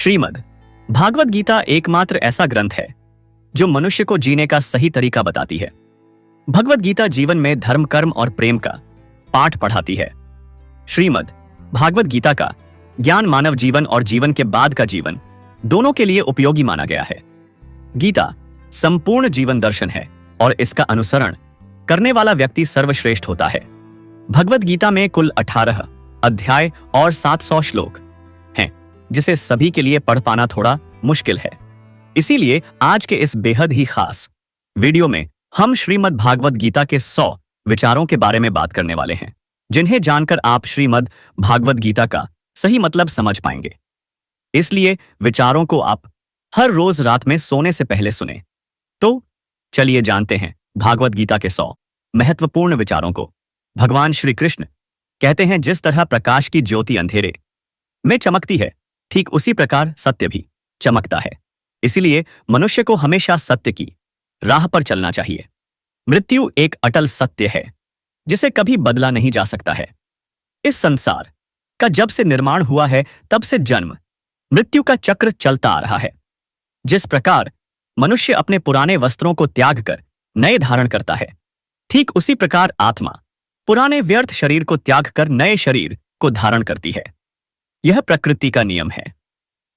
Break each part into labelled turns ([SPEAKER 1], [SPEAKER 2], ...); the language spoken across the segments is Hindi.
[SPEAKER 1] श्रीमद् भागवत गीता एकमात्र ऐसा ग्रंथ है जो मनुष्य को जीने का सही तरीका बताती है। भगवत गीता जीवन में धर्म, कर्म और प्रेम का पाठ पढ़ाती है। श्रीमद् भागवत गीता का ज्ञान मानव जीवन और जीवन के बाद का जीवन दोनों के लिए उपयोगी माना गया है। गीता संपूर्ण जीवन दर्शन है और इसका अनुसरण करने वाला व्यक्ति सर्वश्रेष्ठ होता है। भगवत गीता में कुल 18 अध्याय और 700 श्लोक हैं, जिसे सभी के लिए पढ़ पाना थोड़ा मुश्किल है। इसीलिए आज के इस बेहद ही खास वीडियो में हम श्रीमद् भागवत गीता के 100 विचारों के बारे में बात करने वाले हैं, जिन्हें जानकर आप श्रीमद् भागवत गीता का सही मतलब समझ पाएंगे। इसलिए विचारों को आप हर रोज रात में सोने से पहले सुने। तो चलिए जानते हैं भागवत गीता के 100 महत्वपूर्ण विचारों को। भगवान श्री कृष्ण कहते हैं, जिस तरह प्रकाश की ज्योति अंधेरे में चमकती है, ठीक उसी प्रकार सत्य भी चमकता है। इसीलिए मनुष्य को हमेशा सत्य की राह पर चलना चाहिए। मृत्यु एक अटल सत्य है जिसे कभी बदला नहीं जा सकता है। इस संसार का जब से निर्माण हुआ है तब से जन्म मृत्यु का चक्र चलता आ रहा है। जिस प्रकार मनुष्य अपने पुराने वस्त्रों को त्याग कर नए धारण करता है, ठीक उसी प्रकार आत्मा पुराने व्यर्थ शरीर को त्याग कर नए शरीर को धारण करती है। यह प्रकृति का नियम है।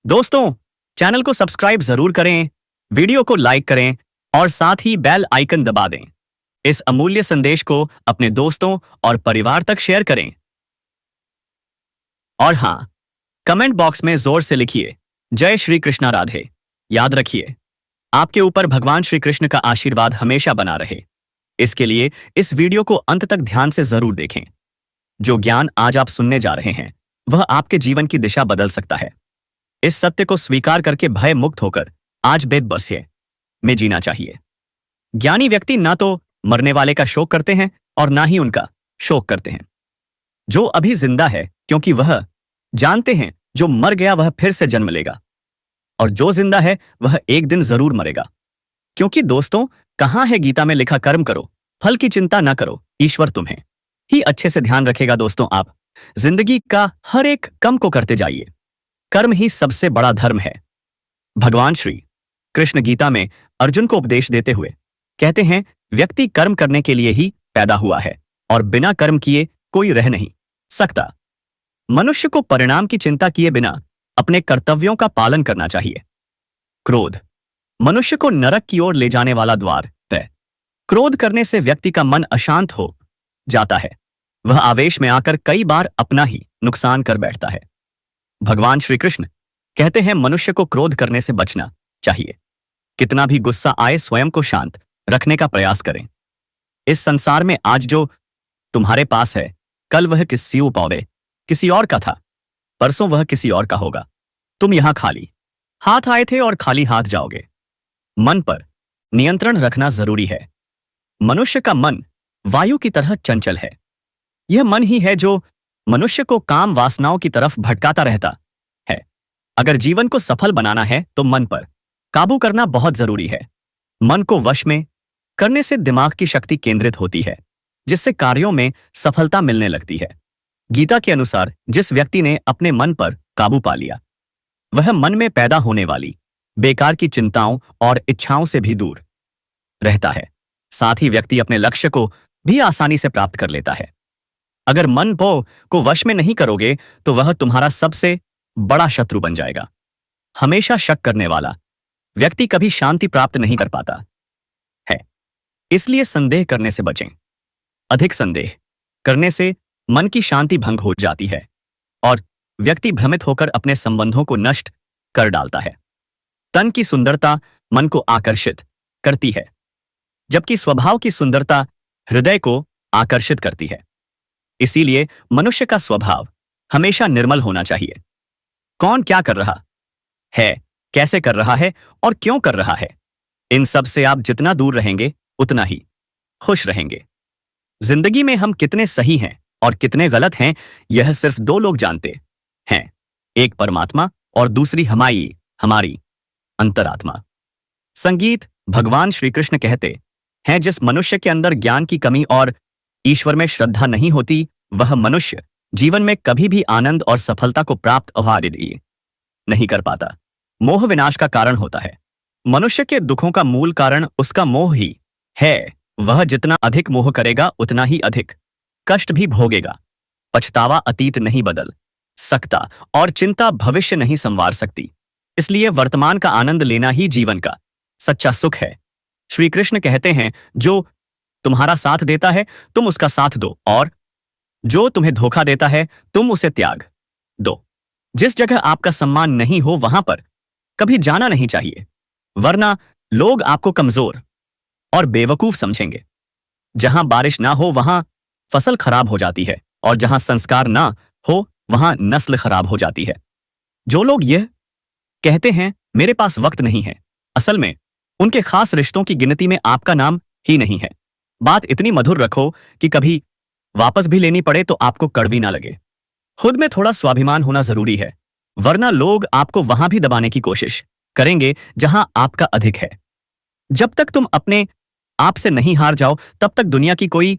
[SPEAKER 1] दोस्तों, चैनल को सब्सक्राइब जरूर करें, वीडियो को लाइक करें और साथ ही बेल आइकन दबा दें। इस अमूल्य संदेश को अपने दोस्तों और परिवार तक शेयर करें। और हां, कमेंट बॉक्स में जोर से लिखिए, जय श्री कृष्णा राधे। याद रखिए, आपके ऊपर भगवान श्री कृष्ण का आशीर्वाद हमेशा बना रहे। इसके लिए इस वीडियो को अंत तक ध्यान से जरूर देखें। जो ज्ञान आज आप सुनने जा रहे हैं वह आपके जीवन की दिशा बदल सकता है। इस सत्य को स्वीकार करके भय मुक्त होकर आज बेबसी में जीना चाहिए। ज्ञानी व्यक्ति ना तो मरने वाले का शोक करते हैं और ना ही उनका शोक करते हैं। जो अभी जिंदा है क्योंकि वह जानते हैं जो मर गया वह फिर से जन्म लेगा, और जो जिंदा है वह एक दिन जरूर मरेगा। क्योंकि दोस्तों, कहां है गीता में लिखा, कर्म करो, फल की चिंता ना करो, ईश्वर तुम्हें ही अच्छे से ध्यान रखेगा। दोस्तों, आप जिंदगी का हर एक कम को करते जाइए। कर्म ही सबसे बड़ा धर्म है। भगवान श्री कृष्ण गीता में अर्जुन को उपदेश देते हुए कहते हैं, व्यक्ति कर्म करने के लिए ही पैदा हुआ है और बिना कर्म किए कोई रह नहीं सकता। मनुष्य को परिणाम की चिंता किए बिना अपने कर्तव्यों का पालन करना चाहिए। क्रोध मनुष्य को नरक की ओर ले जाने वाला द्वार है। क्रोध करने से व्यक्ति का मन अशांत हो जाता है। वह आवेश में आकर कई बार अपना ही नुकसान कर बैठता है। भगवान श्री कृष्ण कहते हैं, मनुष्य को क्रोध करने से बचना चाहिए। कितना भी गुस्सा आए, स्वयं को शांत रखने का प्रयास करें। इस संसार में आज जो तुम्हारे पास है, कल वह किसी पावे किसी और का था, परसों वह किसी और का होगा। तुम यहां खाली हाथ आए थे और खाली हाथ जाओगे। मन पर नियंत्रण रखना जरूरी है। मनुष्य का मन वायु की तरह चंचल है। यह मन ही है जो मनुष्य को काम वासनाओं की तरफ भटकाता रहता है। अगर जीवन को सफल बनाना है तो मन पर काबू करना बहुत जरूरी है। मन को वश में करने से दिमाग की शक्ति केंद्रित होती है, जिससे कार्यों में सफलता मिलने लगती है। गीता के अनुसार जिस व्यक्ति ने अपने मन पर काबू पा लिया, वह मन में पैदा होने वाली बेकार की चिंताओं और इच्छाओं से भी दूर रहता है। साथ ही व्यक्ति अपने लक्ष्य को भी आसानी से प्राप्त कर लेता है। अगर मन को वश में नहीं करोगे तो वह तुम्हारा सबसे बड़ा शत्रु बन जाएगा। हमेशा शक करने वाला व्यक्ति कभी शांति प्राप्त नहीं कर पाता है। इसलिए संदेह करने से बचें। अधिक संदेह करने से मन की शांति भंग हो जाती है और व्यक्ति भ्रमित होकर अपने संबंधों को नष्ट कर डालता है। तन की सुंदरता मन को आकर्षित करती है, जबकि स्वभाव की सुंदरता हृदय को आकर्षित करती है। इसीलिए मनुष्य का स्वभाव हमेशा निर्मल होना चाहिए। कौन क्या कर रहा है, कैसे कर रहा है और क्यों कर रहा है, इन सब से आप जितना दूर रहेंगे उतना ही खुश रहेंगे। जिंदगी में हम कितने सही हैं और कितने गलत हैं, यह सिर्फ 2 लोग जानते हैं, एक परमात्मा और दूसरी हमारी अंतरात्मा। संगीत भगवान श्री कृष्ण कहते हैं, जिस मनुष्य के अंदर ज्ञान की कमी और ईश्वर में श्रद्धा नहीं होती, वह मनुष्य जीवन में कभी भी आनंद और सफलता को प्राप्त नहीं कर पाता। मोह विनाश का कारण होता है। मनुष्य के दुखों का मूल कारण उसका मोह ही है। वह जितना अधिक मोह करेगा उतना ही अधिक कष्ट भी भोगेगा। पछतावा अतीत नहीं बदल सकता और चिंता भविष्य नहीं संवार सकती। इसलिए वर्तमान का आनंद लेना ही जीवन का सच्चा सुख है। श्री कृष्ण कहते हैं, जो तुम्हारा साथ देता है तुम उसका साथ दो, और जो तुम्हें धोखा देता है तुम उसे त्याग दो। जिस जगह आपका सम्मान नहीं हो वहां पर कभी जाना नहीं चाहिए, वरना लोग आपको कमजोर और बेवकूफ समझेंगे। जहां बारिश ना हो वहां फसल खराब हो जाती है, और जहां संस्कार ना हो वहां नस्ल खराब हो जाती है। जो लोग यह कहते हैं मेरे पास वक्त नहीं है, असल में उनके खास रिश्तों की गिनती में आपका नाम ही नहीं है। बात इतनी मधुर रखो कि कभी वापस भी लेनी पड़े तो आपको कड़वी ना लगे। खुद में थोड़ा स्वाभिमान होना जरूरी है, वरना लोग आपको वहां भी दबाने की कोशिश करेंगे जहां आपका अधिक है। जब तक तुम अपने आप से नहीं हार जाओ तब तक दुनिया की कोई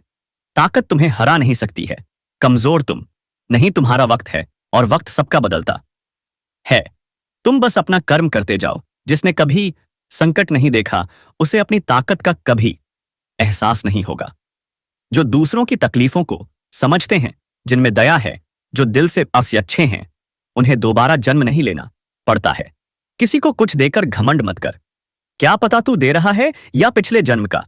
[SPEAKER 1] ताकत तुम्हें हरा नहीं सकती है। कमजोर तुम नहीं, तुम्हारा वक्त है, और वक्त सबका बदलता है। तुम बस अपना कर्म करते जाओ। जिसने कभी संकट नहीं देखा उसे अपनी ताकत का कभी एहसास नहीं होगा। जो दूसरों की तकलीफों को समझते हैं, जिनमें दया है, जो दिल से अच्छे हैं, उन्हें दोबारा जन्म नहीं लेना पड़ता है। किसी को कुछ देकर घमंड मत कर। क्या पता तू दे रहा है या पिछले जन्म का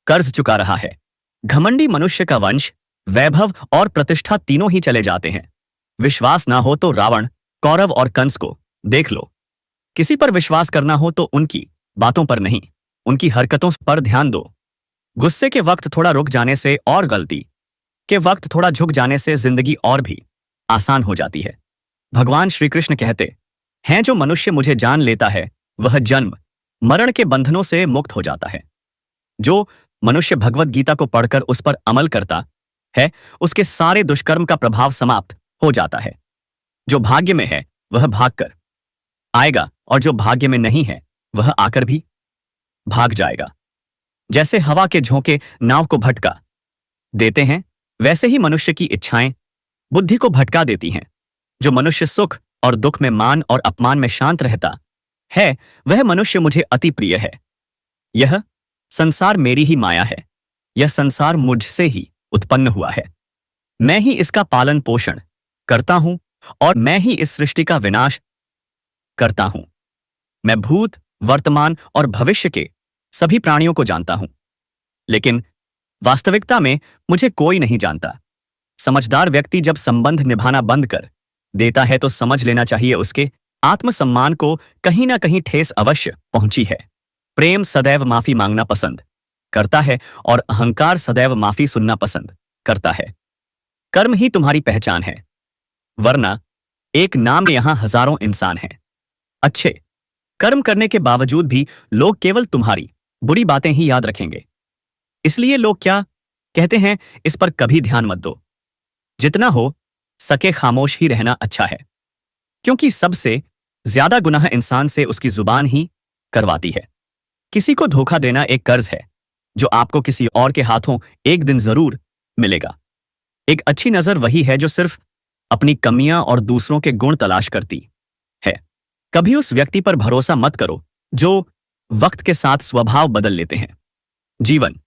[SPEAKER 1] कर्ज चुका रहा है। घमंडी मनुष्य का वंश, वैभव और प्रतिष्ठा तीनों ही चले जाते हैं। विश्वास ना हो तो रावण, कौरव और कंस को देख लो। किसी पर विश्वास करना हो तो उनकी बातों पर नहीं, उनकी हरकतों पर ध्यान दो। गुस्से के वक्त थोड़ा रुक जाने से और गलती के वक्त थोड़ा झुक जाने से जिंदगी और भी आसान हो जाती है। भगवान श्री कृष्ण कहते हैं, जो मनुष्य मुझे जान लेता है वह जन्म मरण के बंधनों से मुक्त हो जाता है। जो मनुष्य भगवत गीता को पढ़कर उस पर अमल करता है उसके सारे दुष्कर्म का प्रभाव समाप्त हो जाता है। जो भाग्य में है वह भागकर आएगा, और जो भाग्य में नहीं है वह आकर भी भाग जाएगा। जैसे हवा के झोंके नाव को भटका देते हैं, वैसे ही मनुष्य की इच्छाएं बुद्धि को भटका देती हैं। जो मनुष्य सुख और दुख में, मान और अपमान में शांत रहता है, वह मनुष्य मुझे अति प्रिय है। यह संसार मेरी ही माया है। यह संसार मुझसे ही उत्पन्न हुआ है। मैं ही इसका पालन पोषण करता हूं, और मैं ही इस सृष्टि का विनाश करता हूं। मैं भूत, वर्तमान और भविष्य के सभी प्राणियों को जानता हूं, लेकिन वास्तविकता में मुझे कोई नहीं जानता। समझदार व्यक्ति जब संबंध निभाना बंद कर देता है तो समझ लेना चाहिए उसके आत्मसम्मान को कहीं ना कहीं ठेस अवश्य पहुंची है। प्रेम सदैव माफी मांगना पसंद करता है, और अहंकार सदैव माफी सुनना पसंद करता है। कर्म ही तुम्हारी पहचान है, वरना एक नाम में यहां हजारों इंसान हैं। अच्छे कर्म करने के बावजूद भी लोग केवल तुम्हारी बुरी बातें ही याद रखेंगे। इसलिए लोग क्या कहते हैं इस पर कभी ध्यान मत दो। जितना हो सके खामोश ही रहना अच्छा है, क्योंकि सबसे ज्यादा गुनाह इंसान से उसकी जुबान ही करवाती है। किसी को धोखा देना एक कर्ज है जो आपको किसी और के हाथों एक दिन जरूर मिलेगा। एक अच्छी नजर वही है जो सिर्फ अपनी कमियां और दूसरों के गुण तलाश करती है। कभी उस व्यक्ति पर भरोसा मत करो जो वक्त के साथ स्वभाव बदल लेते हैं। जीवन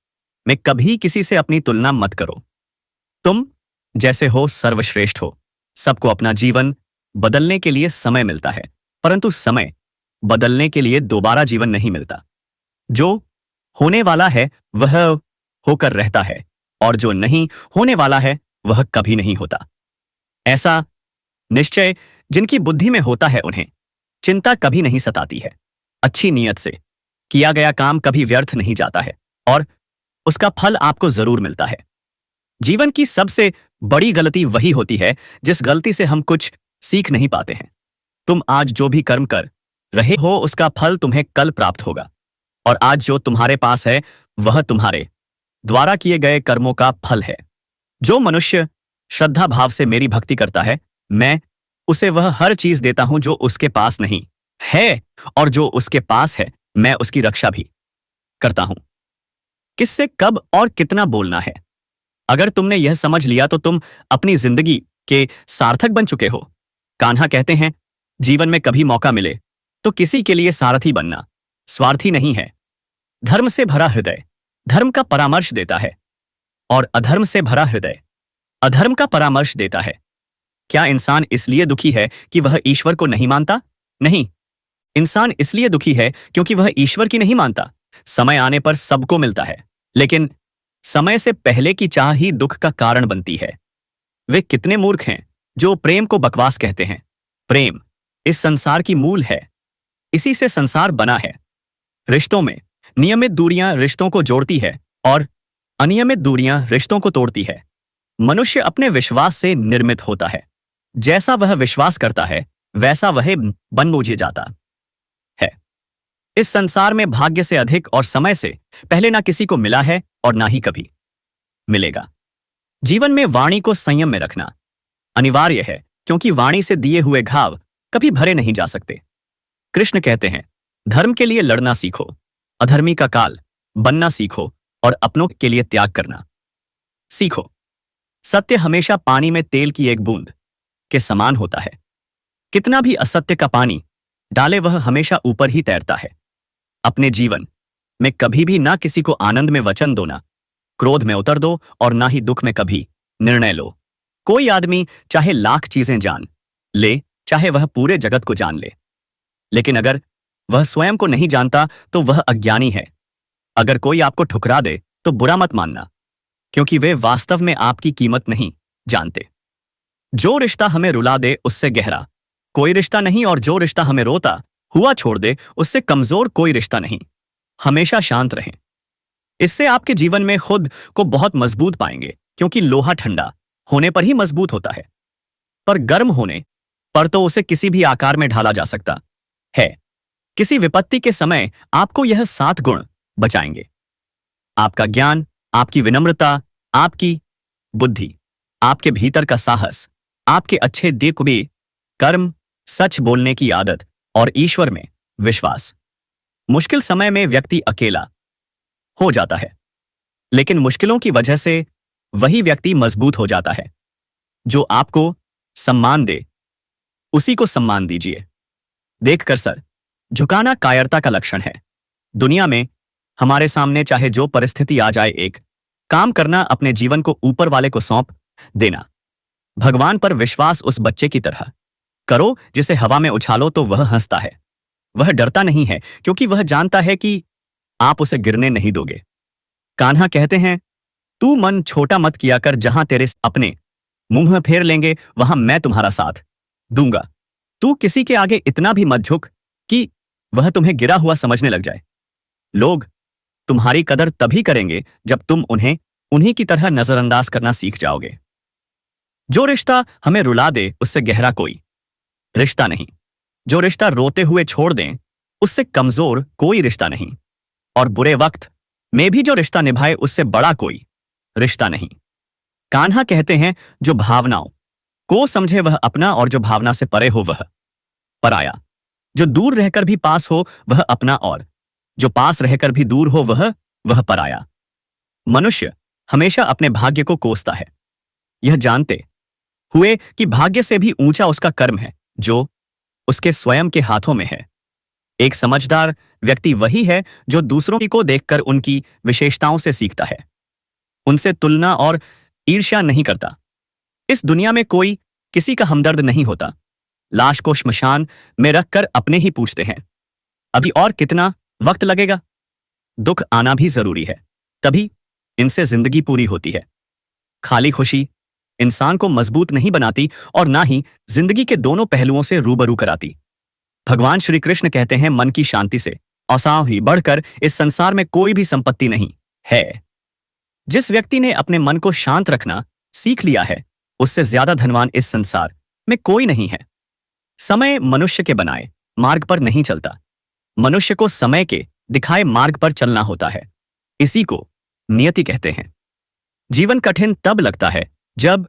[SPEAKER 1] में कभी किसी से अपनी तुलना मत करो। तुम जैसे हो सर्वश्रेष्ठ हो। सबको अपना जीवन बदलने के लिए समय मिलता है, परंतु समय बदलने के लिए दोबारा जीवन नहीं मिलता। जो होने वाला है वह होकर रहता है, और जो नहीं होने वाला है वह कभी नहीं होता। ऐसा निश्चय जिनकी बुद्धि में होता है उन्हें चिंता कभी नहीं सताती है। अच्छी नीयत से किया गया काम कभी व्यर्थ नहीं जाता है, और उसका फल आपको जरूर मिलता है। जीवन की सबसे बड़ी गलती वही होती है जिस गलती से हम कुछ सीख नहीं पाते हैं। तुम आज जो भी कर्म कर रहे हो उसका फल तुम्हें कल प्राप्त होगा, और आज जो तुम्हारे पास है वह तुम्हारे द्वारा किए गए कर्मों का फल है। जो मनुष्य श्रद्धा भाव से मेरी भक्ति करता है, मैं उसे वह हर चीज देता हूं जो उसके पास नहीं है, और जो उसके पास है मैं उसकी रक्षा भी करता हूं। किससे कब और कितना बोलना है, अगर तुमने यह समझ लिया तो तुम अपनी जिंदगी के सार्थक बन चुके हो। कान्हा कहते हैं, जीवन में कभी मौका मिले तो किसी के लिए सारथी बनना स्वार्थी नहीं है। धर्म से भरा हृदय धर्म का परामर्श देता है और अधर्म से भरा हृदय अधर्म का परामर्श देता है। क्या इंसान इसलिए दुखी है कि वह ईश्वर को नहीं मानता? नहीं, इंसान इसलिए दुखी है क्योंकि वह ईश्वर की नहीं मानता। समय आने पर सबको मिलता है, लेकिन समय से पहले की चाह ही दुख का कारण बनती है। वे कितने मूर्ख हैं जो प्रेम को बकवास कहते हैं। प्रेम इस संसार की मूल है, इसी से संसार बना है। रिश्तों में नियमित दूरियां रिश्तों को जोड़ती है और अनियमित दूरियां रिश्तों को तोड़ती है। मनुष्य अपने विश्वास से निर्मित होता है। जैसा वह विश्वास करता है वैसा वह बन बूझे जाता है। इस संसार में भाग्य से अधिक और समय से पहले ना किसी को मिला है और ना ही कभी मिलेगा। जीवन में वाणी को संयम में रखना अनिवार्य है, क्योंकि वाणी से दिए हुए घाव कभी भरे नहीं जा सकते। कृष्ण कहते हैं, धर्म के लिए लड़ना सीखो, अधर्मी का काल बनना सीखो और अपनों के लिए त्याग करना सीखो। सत्य हमेशा पानी में तेल की एक बूंद के समान होता है। कितना भी असत्य का पानी डाले वह हमेशा ऊपर ही तैरता है। अपने जीवन में कभी भी ना किसी को आनंद में वचन दो, ना क्रोध में उतर दो और ना ही दुख में कभी निर्णय लो। कोई आदमी चाहे लाख चीजें जान ले, चाहे वह पूरे जगत को जान ले, लेकिन अगर वह स्वयं को नहीं जानता तो वह अज्ञानी है। अगर कोई आपको ठुकरा दे तो बुरा मत मानना, क्योंकि वे वास्तव में आपकी कीमत नहीं जानते। जो रिश्ता हमें रुला दे उससे गहरा कोई रिश्ता नहीं, और जो रिश्ता हमें रोता हुआ छोड़ दे उससे कमजोर कोई रिश्ता नहीं। हमेशा शांत रहें, इससे आपके जीवन में खुद को बहुत मजबूत पाएंगे, क्योंकि लोहा ठंडा होने पर ही मजबूत होता है, पर गर्म होने पर तो उसे किसी भी आकार में ढाला जा सकता है। किसी विपत्ति के समय आपको यह 7 गुण बचाएंगे: आपका ज्ञान, आपकी विनम्रता, आपकी बुद्धि, आपके भीतर का साहस, आपके अच्छे दिव्य कर्म, सच बोलने की आदत और ईश्वर में विश्वास। मुश्किल समय में व्यक्ति अकेला हो जाता है, लेकिन मुश्किलों की वजह से वही व्यक्ति मजबूत हो जाता है। जो आपको सम्मान दे उसी को सम्मान दीजिए। देखकर सर झुकाना कायरता का लक्षण है। दुनिया में हमारे सामने चाहे जो परिस्थिति आ जाए, एक काम करना, अपने जीवन को ऊपर वाले को सौंप देना। भगवान पर विश्वास उस बच्चे की तरह करो जिसे हवा में उछालो तो वह हंसता है। वह डरता नहीं है, क्योंकि वह जानता है कि आप उसे गिरने नहीं दोगे। कान्हा कहते हैं, तू मन छोटा मत किया कर, जहां तेरे अपने मुंह फेर लेंगे वहां मैं तुम्हारा साथ दूंगा। तू किसी के आगे इतना भी मत झुक कि वह तुम्हें गिरा हुआ समझने लग जाए। लोग तुम्हारी कदर तभी करेंगे जब तुम उन्हें उन्हीं की तरह नजरअंदाज करना सीख जाओगे। जो रिश्ता हमें रुला दे उससे गहरा कोई रिश्ता नहीं। जो रिश्ता रोते हुए छोड़ दें उससे कमजोर कोई रिश्ता नहीं। और बुरे वक्त में भी जो रिश्ता निभाए उससे बड़ा कोई रिश्ता नहीं। कान्हा कहते हैं, जो भावनाओं को समझे वह अपना, और जो भावना से परे हो वह पराया। जो दूर रहकर भी पास हो वह अपना, और जो पास रहकर भी दूर हो वह पराया। मनुष्य हमेशा अपने भाग्य को कोसता है, यह जानते हुए कि भाग्य से भी ऊंचा उसका कर्म है जो उसके स्वयं के हाथों में है। एक समझदार व्यक्ति वही है जो दूसरों को देखकर उनकी विशेषताओं से सीखता है, उनसे तुलना और ईर्ष्या नहीं करता। इस दुनिया में कोई किसी का हमदर्द नहीं होता। लाश को श्मशान में रखकर अपने ही पूछते हैं, अभी और कितना वक्त लगेगा? दुख आना भी जरूरी है, तभी इनसे जिंदगी पूरी होती है। खाली खुशी इंसान को मजबूत नहीं बनाती और ना ही जिंदगी के दोनों पहलुओं से रूबरू कराती। भगवान श्री कृष्ण कहते हैं, मन की शांति से औसाव ही बढ़कर इस संसार में कोई भी संपत्ति नहीं है। जिस व्यक्ति ने अपने मन को शांत रखना सीख लिया है उससे ज्यादा धनवान इस संसार में कोई नहीं है। समय मनुष्य के बनाए मार्ग पर नहीं चलता, मनुष्य को समय के दिखाए मार्ग पर चलना होता है। इसी को नियति कहते हैं। जीवन कठिन तब लगता है जब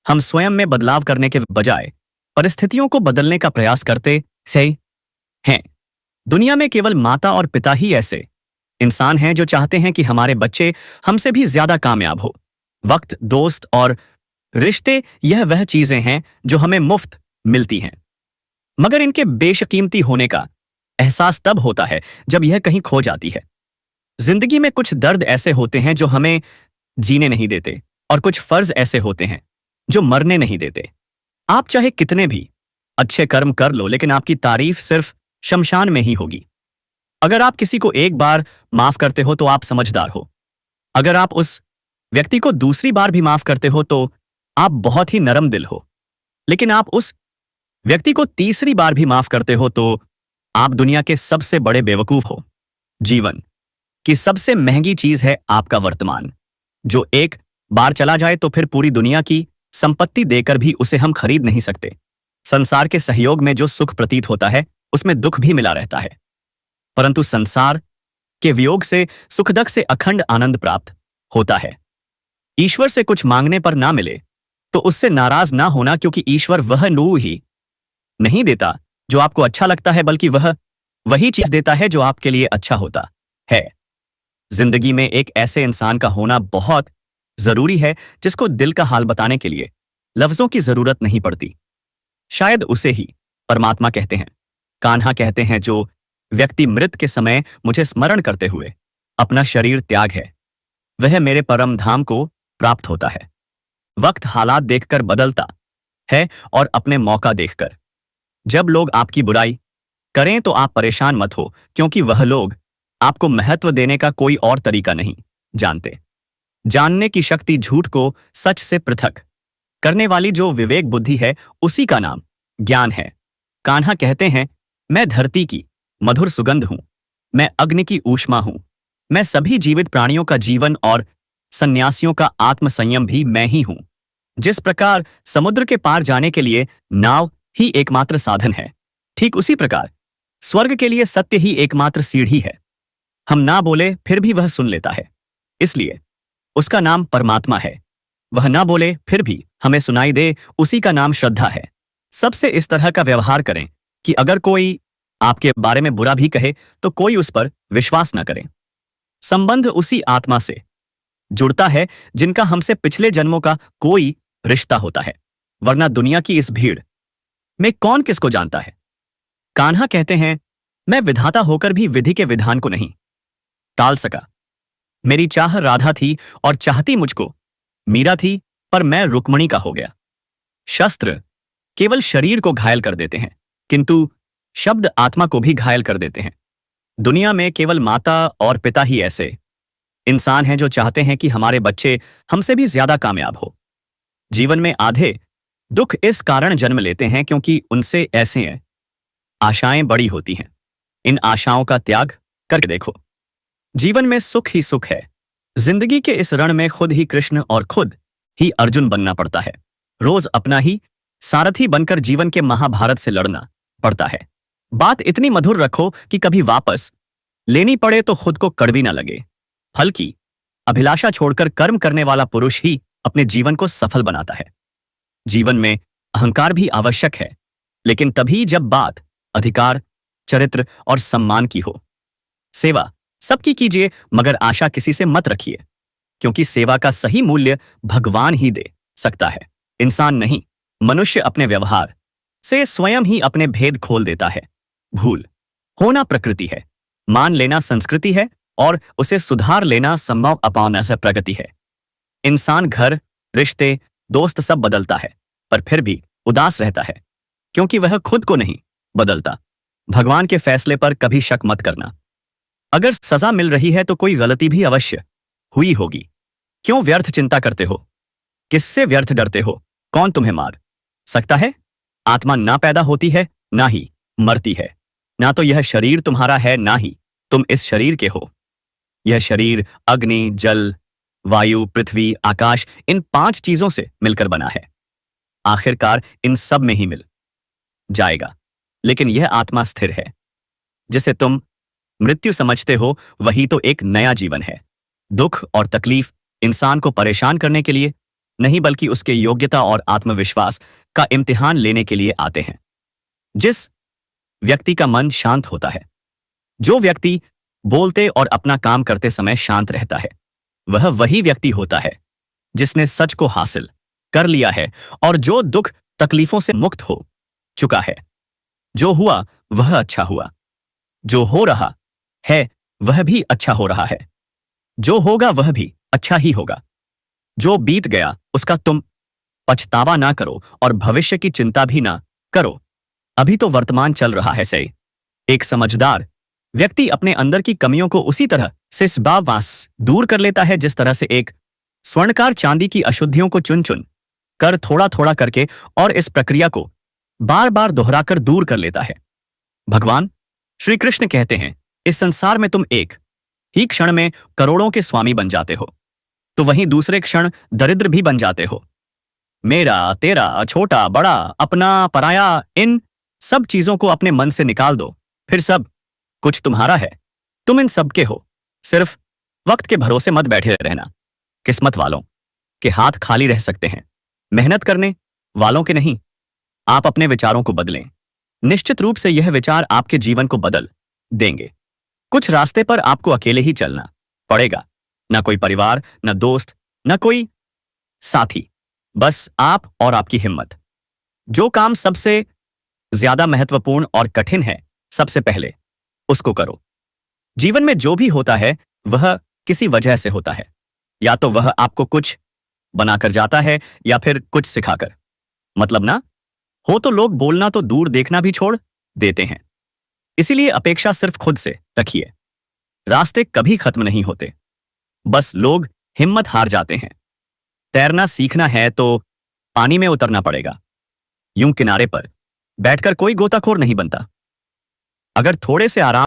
[SPEAKER 1] हम स्वयं में बदलाव करने के बजाय परिस्थितियों को बदलने का प्रयास करते हैं। दुनिया में केवल माता और पिता ही ऐसे इंसान हैं जो चाहते हैं कि हमारे बच्चे हमसे भी ज्यादा कामयाब हो। वक्त, दोस्त और रिश्ते यह वह चीजें हैं जो हमें मुफ्त मिलती हैं। मगर इनके बेशकीमती होने का एहसास तब होता है जब यह कहीं खो जाती है। जिंदगी में कुछ दर्द ऐसे होते हैं जो हमें जीने नहीं देते, और कुछ फर्ज ऐसे होते हैं जो मरने नहीं देते। आप चाहे कितने भी अच्छे कर्म कर लो, लेकिन आपकी तारीफ सिर्फ शमशान में ही होगी। अगर आप किसी को एक बार माफ करते हो तो आप समझदार हो। अगर आप उस व्यक्ति को दूसरी बार भी माफ करते हो तो आप बहुत ही नरम दिल हो। लेकिन आप उस व्यक्ति को तीसरी बार भी माफ करते हो तो आप दुनिया के सबसे बड़े बेवकूफ हो। जीवन की सबसे महंगी चीज है आपका वर्तमान, जो एक बार चला जाए तो फिर पूरी दुनिया की संपत्ति देकर भी उसे हम खरीद नहीं सकते। संसार के सहयोग में जो सुख प्रतीत होता है उसमें दुख भी मिला रहता है, परंतु संसार के वियोग से सुख दुख से अखंड आनंद प्राप्त होता है। ईश्वर से कुछ मांगने पर ना मिले तो उससे नाराज ना होना, क्योंकि ईश्वर वह नूर ही नहीं देता जो आपको अच्छा लगता है, बल्कि वह वही चीज देता है जो आपके लिए अच्छा होता है। जिंदगी में एक ऐसे इंसान का होना बहुत जरूरी है जिसको दिल का हाल बताने के लिए लफ्जों की जरूरत नहीं पड़ती। शायद उसे ही परमात्मा कहते हैं। कान्हा कहते हैं, जो व्यक्ति मृत के समय मुझे स्मरण करते हुए अपना शरीर त्याग है, वह मेरे परम धाम को प्राप्त होता है। वक्त हालात देखकर बदलता है और अपने मौका देखकर। जब लोग आपकी बुराई करें तो आप परेशान मत हो, क्योंकि वह लोग आपको महत्व देने का कोई और तरीका नहीं जानते। जानने की शक्ति झूठ को सच से पृथक करने वाली जो विवेक बुद्धि है, उसी का नाम ज्ञान है। कान्हा कहते हैं, मैं धरती की मधुर सुगंध हूं, मैं अग्नि की ऊष्मा हूं, मैं सभी जीवित प्राणियों का जीवन और सन्यासियों का आत्म संयम भी मैं ही हूं। जिस प्रकार समुद्र के पार जाने के लिए नाव ही एकमात्र साधन है, ठीक उसी प्रकार स्वर्ग के लिए सत्य ही एकमात्र सीढ़ी है। हम ना बोले फिर भी वह सुन लेता है, इसलिए उसका नाम परमात्मा है। वह ना बोले फिर भी हमें सुनाई दे, उसी का नाम श्रद्धा है। सबसे इस तरह का व्यवहार करें कि अगर कोई आपके बारे में बुरा भी कहे तो कोई उस पर विश्वास न करें। संबंध उसी आत्मा से जुड़ता है जिनका हमसे पिछले जन्मों का कोई रिश्ता होता है, वरना दुनिया की इस भीड़ में कौन किसको जानता है। कान्हा कहते हैं, मैं विधाता होकर भी विधि के विधान को नहीं टाल सका। मेरी चाह राधा थी और चाहती मुझको मीरा थी, पर मैं रुक्मणी का हो गया। शस्त्र केवल शरीर को घायल कर देते हैं, किंतु शब्द आत्मा को भी घायल कर देते हैं। दुनिया में केवल माता और पिता ही ऐसे इंसान हैं जो चाहते हैं कि हमारे बच्चे हमसे भी ज्यादा कामयाब हो। जीवन में आधे दुख इस कारण जन्म लेते हैं क्योंकि उनसे ऐसे हैं आशाएं बड़ी होती हैं। इन आशाओं का त्याग करके देखो, जीवन में सुख ही सुख है। जिंदगी के इस रण में खुद ही कृष्ण और खुद ही अर्जुन बनना पड़ता है। रोज अपना ही सारथी बनकर जीवन के महाभारत से लड़ना पड़ता है। बात इतनी मधुर रखो कि कभी वापस लेनी पड़े तो खुद को कड़वी ना लगे। फल की अभिलाषा छोड़कर कर्म करने वाला पुरुष ही अपने जीवन को सफल बनाता है। जीवन में अहंकार भी आवश्यक है, लेकिन तभी जब बात अधिकार, चरित्र और सम्मान की हो। सेवा सबकी कीजिए, मगर आशा किसी से मत रखिए, क्योंकि सेवा का सही मूल्य भगवान ही दे सकता है, इंसान नहीं। मनुष्य अपने व्यवहार से स्वयं ही अपने भेद खोल देता है। भूल होना प्रकृति है, मान लेना संस्कृति है, और उसे सुधार लेना संभव अपाना से प्रगति है। इंसान घर, रिश्ते, दोस्त सब बदलता है, पर फिर भी उदास रहता है, क्योंकि वह खुद को नहीं बदलता। भगवान के फैसले पर कभी शक मत करना। अगर सजा मिल रही है तो कोई गलती भी अवश्य हुई होगी। क्यों व्यर्थ चिंता करते हो? किससे व्यर्थ डरते हो? कौन तुम्हें मार सकता है? आत्मा ना पैदा होती है, ना ही मरती है। ना तो यह शरीर तुम्हारा है, ना ही तुम इस शरीर के हो। यह शरीर अग्नि, जल, वायु, पृथ्वी, आकाश, इन 5 चीजों से मिलकर बना है। आखिरकार इन सब में ही मिल जाएगा, लेकिन यह आत्मा स्थिर है। जिसे तुम मृत्यु समझते हो वही तो एक नया जीवन है। दुख और तकलीफ इंसान को परेशान करने के लिए नहीं, बल्कि उसके योग्यता और आत्मविश्वास का इम्तिहान लेने के लिए आते हैं। जिस व्यक्ति का मन शांत होता है, जो व्यक्ति बोलते और अपना काम करते समय शांत रहता है, वह वही व्यक्ति होता है जिसने सच को हासिल कर लिया है और जो दुख तकलीफों से मुक्त हो चुका है। जो हुआ वह अच्छा हुआ, जो हो रहा है वह भी अच्छा हो रहा है, जो होगा वह भी अच्छा ही होगा। जो बीत गया उसका तुम पछतावा ना करो और भविष्य की चिंता भी ना करो। अभी तो वर्तमान चल रहा है सही। एक समझदार व्यक्ति अपने अंदर की कमियों को उसी तरह से वास दूर कर लेता है जिस तरह से एक स्वर्णकार चांदी की अशुद्धियों को चुन चुन कर थोड़ा थोड़ा करके और इस प्रक्रिया को बार बार दोहराकर दूर कर लेता है। भगवान श्री कृष्ण कहते हैं, इस संसार में तुम एक ही क्षण में करोड़ों के स्वामी बन जाते हो, तो वहीं दूसरे क्षण दरिद्र भी बन जाते हो। मेरा, तेरा, छोटा, बड़ा, अपना, पराया, इन सब चीजों को अपने मन से निकाल दो, फिर सब कुछ तुम्हारा है। तुम इन सब के हो। सिर्फ वक्त के भरोसे मत बैठे रहना। किस्मत वालों के हाथ खाली रह सकते हैं, मेहनत करने वालों के नहीं। आप अपने विचारों को बदलें। निश्चित रूप से यह विचार आपके जीवन को बदल देंगे। कुछ रास्ते पर आपको अकेले ही चलना पड़ेगा, ना कोई परिवार, ना दोस्त, ना कोई साथी, बस आप और आपकी हिम्मत। जो काम सबसे ज्यादा महत्वपूर्ण और कठिन है, सबसे पहले उसको करो। जीवन में जो भी होता है वह किसी वजह से होता है। या तो वह आपको कुछ बनाकर जाता है या फिर कुछ सिखाकर। मतलब ना हो तो लोग बोलना तो दूर, देखना भी छोड़ देते हैं। इसीलिए अपेक्षा सिर्फ खुद से रखिए। रास्ते कभी खत्म नहीं होते, बस लोग हिम्मत हार जाते हैं। तैरना सीखना है तो पानी में उतरना पड़ेगा। यूं किनारे पर बैठकर कोई गोताखोर नहीं बनता। अगर थोड़े से आराम